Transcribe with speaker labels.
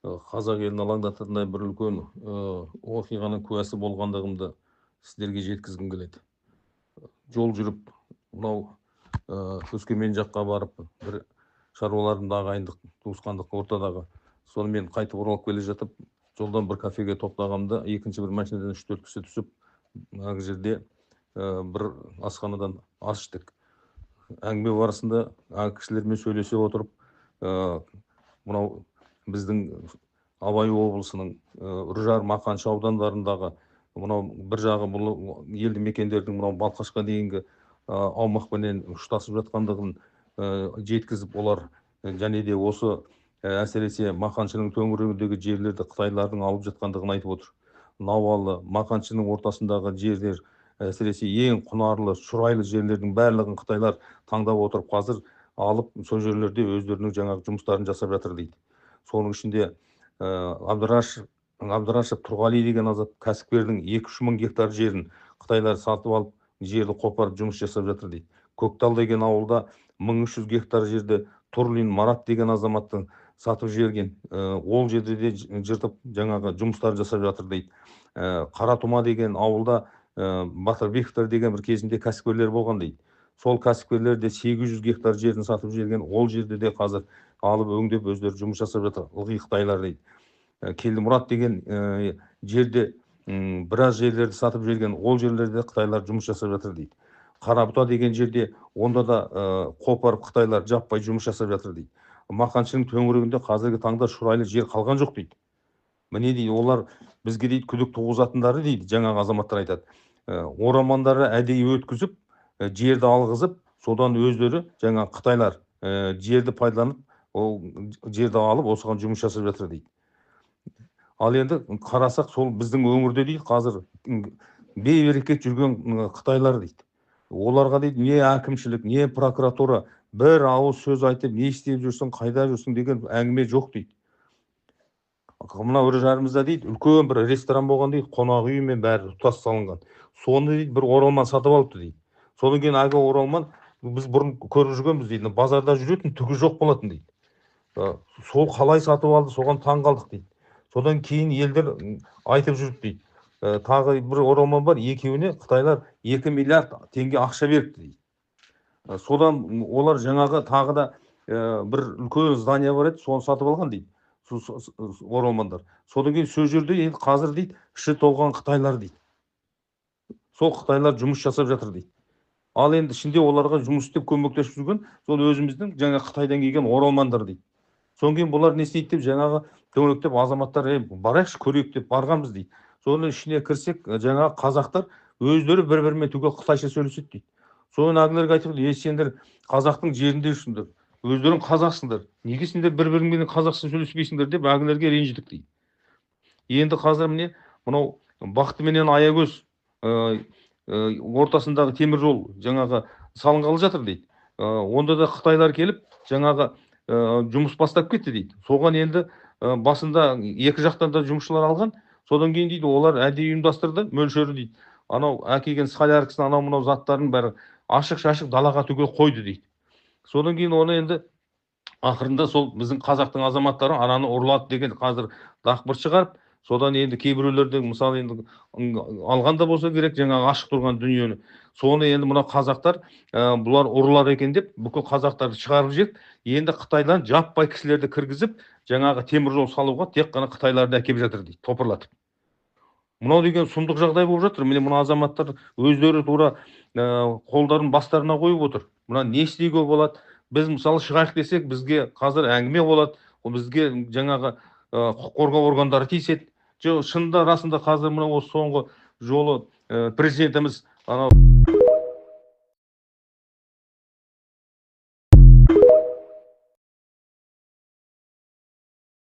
Speaker 1: қазақ елін алаңдататындай бір үлкен оқиғаның куәсі болғандығымды сіздерге жеткізгім келеді. Жол жүріп, мынау Өскемен жаққа барып, бір шаруаларымды ағайындық, туысқандық ортадағы, сонымен қайтып оралып келе жатып, жолдан бір кафеге тоқтағанымда, екінші бір машинадан 3-4 кісі түсіп, мына жерде бір асханадан ас іштік. Әңгіме барысында кісілермен сөйлесе отырып, мынау біздің Абай облысының Үржар, Мақаншы аудандарындағы мынау бір жағы бұл елді мекендердің мынау Балқашқа дейінгі аумақпенен ұштасып жатқандығын жеткізіп, олар және де осы әсіресе Мақаншының төңірегіндегі жерлерді қытайлардың алып жатқандығын айтып отыр. Науалы, Мақаншының ортасындағы жерлер, әсіресе ең құнарлы, шұрайлы жерлердің барлығын қытайлар таңдап отырып, қазір алып, сол жерлерде өздерінің жаңағы жұмыстарын жасап жатыр дейді. Соның ішінде Абдырашев Тұрғали деген азат кәсіпкердің 2-3 мың гектар жерін қытайлар сатып алып, жерді қопарып жұмыс жасап жатыр дейді. Көктал деген ауылда 1300 гектар жерді Турлин Марат деген азаматтың сатып жіберген, ол жерде де жыртып жаңағы жұмыстар жасап жатыр дейді. Қаратұма деген ауылда Батырбековтар деген бір кезінде кәсіпкерлер болған дейді. Сол кәсіпкерлер де 800 гектар жерін сатып жіберген, ол жерде де қазір алып өңдеп өздері жұмыс жасап жатыр, ылғи қытайлар дейді. Келдімұрат деген жерде біраз жерлерді сатып жіберген, ол жерлерде қытайлар жұмыс жасап жатыр дейді. Қарабұта деген жерде онда да қопарып қытайлар жаппай жұмыс жасап жатыр дейді. Мақаншының төңірегінде қазіргі таңда шұрайлы жер қалған жоқ дейді. Міне дейді, олар бізге дейді күдік туғызатындары дейді, жаңағы азаматтар айтады. Орамандары әдейі өткізіп, жерді алғызып, содан өздері жаңа қытайлар жерді пайдаланып, ол жерді алып, осыған жұмыс жасап жатыр дейді. Ал енді қарасақ, сол біздің өңірде дейді, қазір бейберекет жүрген қытайлар дейді. Оларға дейді, не әкімшілік, не прокуратура бір ауыз сөз айтып, не істеп жүрсің, қайда жүрсің деген әңгіме жоқ дейді. Мына Үржарымызда дейді, үлкен бір ресторан болған дейді, қонақ үй мен бәрі тұтас салынған. Соны дейді, бір оралман сатып алыпты дейді. Содан кейін әлгі оралман, біз бұрын көріп жүргенбіз дейді, базарда жүретін түгі жоқ болатын дейді. Сол қалай сатып алды, соған таң қалдық дейді. Содан кейін елдер айтып жүріп дейді. Тағы бір оралман бар, екеуіне қытайлар 2 миллиард теңге ақша беріпті дейді. Содан олар жаңағы тағы да бір үлкен здание бар еді, соны сатып алған дейді. Оралмандар. Содан кейін сол жерде енді қазір дейді, іші толған қытайлар дейді. Сол қытайлар жұмыс жасап жатыр дейді. Ал енді ішінде оларға жұмыс істеп көмектесіп жүрген сол өзіміздің жаңа Қытайдан келген оралмандар дейді. Содан кейін бұлар не істейді деп жаңағы төңіректеп азаматтар барайықшы көрейік деп барғанбыз дейді. Соның ішіне кірсек, жаңағы қазақтар өздері бір-бірімен түгел қытайша сөйлеседі дейді. Соны әңгімелерге айтып, сендер қазақтың жерінде жүрсіңдер, өздерің қазақсыңдар, неге сендер бір-біріңмен қазақша сөйлеспейсіңдер деп әңгімелерге ренжідік дейді. Енді қазір міне мынау Бақты менен Аягөз ортасындағы темір жол жаңағы салынғалы жатыр дейді. Онда да қытайлар келіп жаңағы жұмыс бастап кетті дейді. Соған енді басында екі жақтан да жұмысшылар алған. Содан кейін дейді, олар әдейі ұйымдастырды, мөлшері дейді. Анау әкелген соляркасын, анау мынау заттарын бәрі ашық-шашық далаға түгел қойды дейді. Содан кейін оны енді ақырында сол біздің қазақтың азаматтары ананы ұрлады деген қазір дақпыр шығарып, содан енді кейбіреулердің мысалы енді алғанда болса керек жаңағы ашық тұрған дүниені. Соны енді мына қазақтар бұлар ұрылар екен деп бүкіл қазақтарды шығарып жіберіп, енді Қытайдан жаппай кісілерді кіргізіп, жаңағы темір жол салуға тек қана Қытайларды әкеліп жатыр дейді, топырлатып. Мынау деген сұмдық жағдай болып жатыр. Міне мына азаматтар өздері тура қолдарын бастарына қойып отыр. Мына не істеуге болады? Біз мысалы шығайық десек, бізге қазір әңгіме болады. Бізге жаңағы құқық қорғау органдары тиіседі. Шынында расында қазір мына осы соңғы жолы президентіміз анау